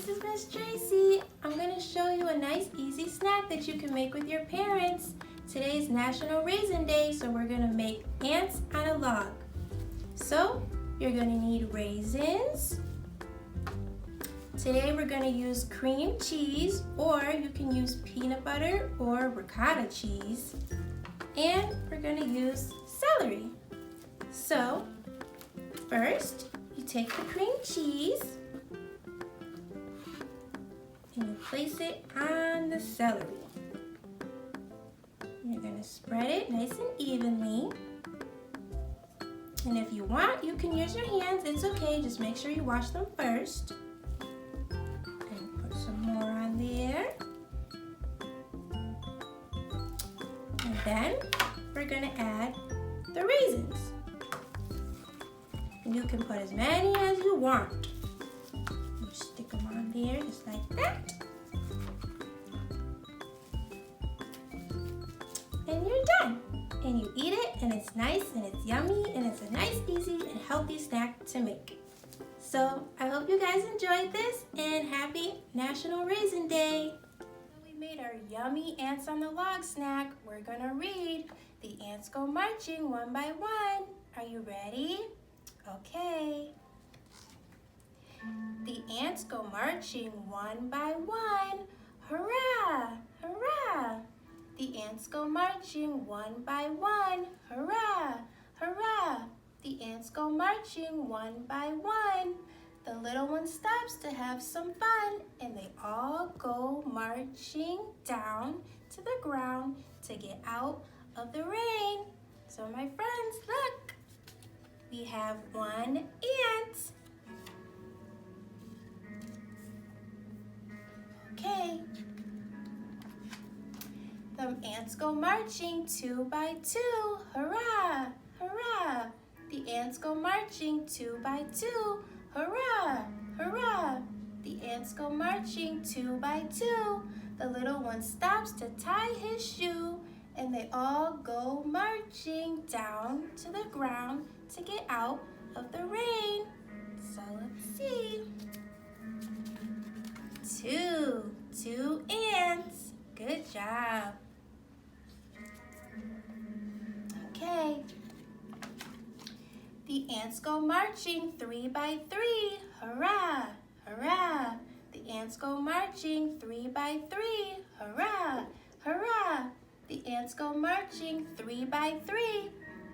this is Miss Tracy. I'm going to show you a nice easy snack that you can make with your parents. Today is National Raisin Day, so we're going to make ants on a log. So you're going to need raisins. Today we're going to use cream cheese, or you can use peanut butter or ricotta cheese. And we're going to use celery. So first you take the cream cheese and you place it on the celery. You're going to spread it nice and evenly. And if you want, you can use your hands. It's okay, just make sure you wash them first. And put some more on there. And then we're going to add the raisins. And you can put as many as you want. You stick them on there just like that. And you're done. And you eat it, and it's nice, and it's yummy, and it's a nice, easy, and healthy snack to make. So I hope you guys enjoyed this, and happy National Raisin Day. We made our yummy ants on the log snack. We're gonna read The Ants Go Marching One by One. Are you ready? Okay. The ants go marching one by one. Hurrah! Hurrah! The ants go marching one by one. Hurrah! Hurrah! The ants go marching one by one. The little one stops to have some fun, and they all go marching down to the ground to get out of the rain. So my friends, look! We have one ant. Okay. The ants go marching two by two. Hurrah! Hurrah! The ants go marching two by two. Hurrah! Hurrah! The ants go marching two by two. The little one stops to tie his shoe, and they all go marching down to the ground to get out of the rain. So let's see. Two ants. Good job. Okay. The ants go marching three by three. Hurrah! Hurrah! The ants go marching three by three. Hurrah! Hurrah! The ants go marching three by three.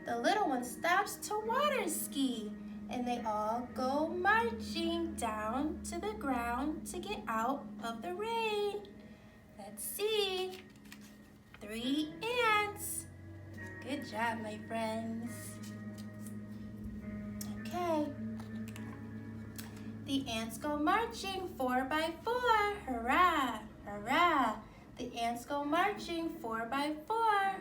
The little one stops to water ski, and they all go marching down to the ground to get out of the rain. Let's see. 3 ants. Good job, my friends. Okay. The ants go marching 4 by 4. Hurrah! Hurrah! The ants go marching 4 by 4.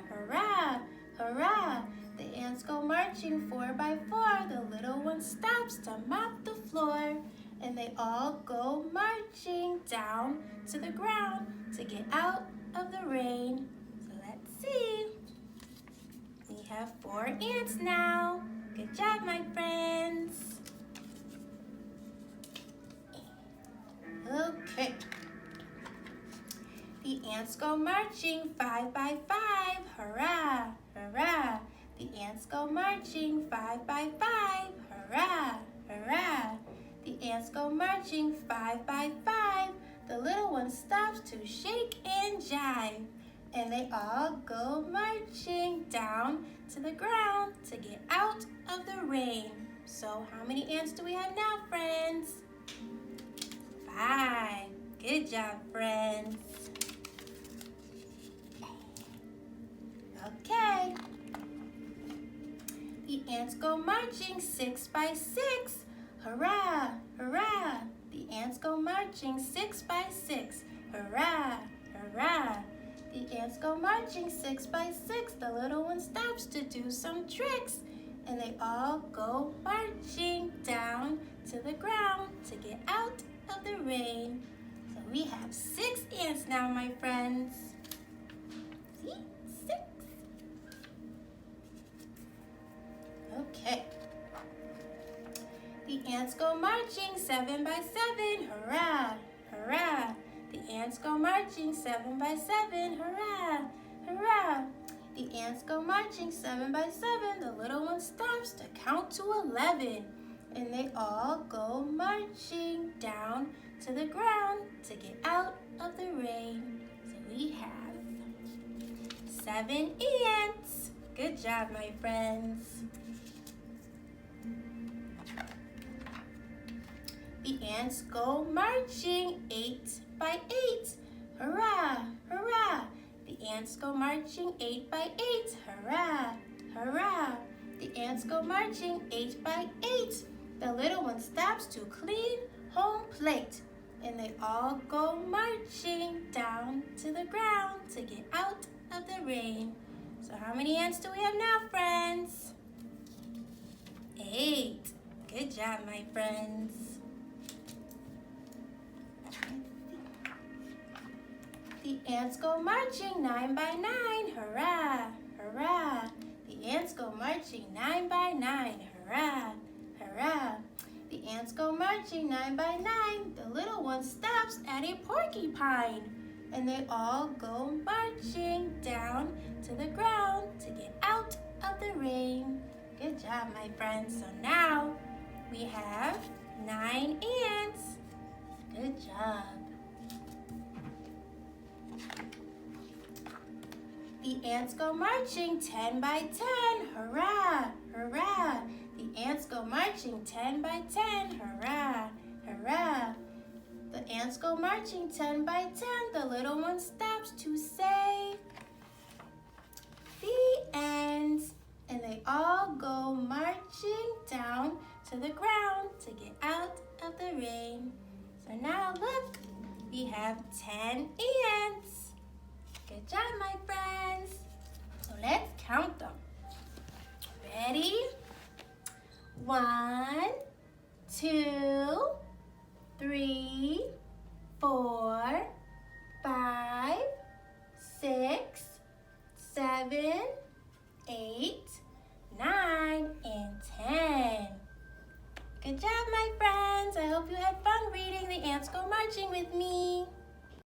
Hurrah! Hurrah! The ants go marching 4 by 4. The little one stops to mop the floor, and they all go marching down to the ground to get out of the rain. So let's see. We have 4 ants now. Good job, my friends. Okay. The ants go marching 5 by 5. Hurrah! Hurrah! The ants go marching 5 by 5. Hurrah! Hurrah! The ants go marching 5 by 5. The little one stops to shake and jive, and they all go marching down to the ground to get out of the rain. So how many ants do we have now, friends? 5. Good job, friends. Okay. The ants go marching 6 by 6. Hurrah! Hurrah! The ants go marching 6 by 6. Hurrah! Hurrah! The ants go marching 6 by 6. The little one stops to do some tricks, and they all go marching down to the ground to get out of the rain. So we have 6 ants now, my friends. See? 6. Okay. The ants go marching 7 by 7. Hurrah! hurrah. The ants go marching 7 by 7, hurrah, hurrah. The ants go marching 7 by 7. The little one stops to count to 11. And they all go marching down to the ground to get out of the rain. So we have 7 ants. Good job, my friends. The ants go marching 8 by 8. Hurrah, hurrah. The ants go marching 8 by 8. Hurrah, hurrah. The ants go marching 8 by 8. The little one stops to clean home plate. And they all go marching down to the ground to get out of the rain. So how many ants do we have now, friends? 8. Good job, my friends. The ants go marching 9 by 9. Hurrah, hurrah. The ants go marching 9 by 9. Hurrah, hurrah. The ants go marching 9 by 9. The little one stops at a porcupine. And they all go marching down to the ground to get out of the rain. Good job, my friends. So now we have 9 ants. Good job. The ants go marching 10 by 10. Hurrah, hurrah. The ants go marching 10 by 10. Hurrah, hurrah. The ants go marching 10 by 10. The little one stops to say the end. And they all go marching down to the ground to get out of the rain. So now look, we have 10 ants. Good job, my friends. So let's count them. Ready? 1, 2, 3, 4, 5, 6, 7, 8, 9, and 10. Good job, my friends. I hope you had fun reading The Ants Go Marching with me.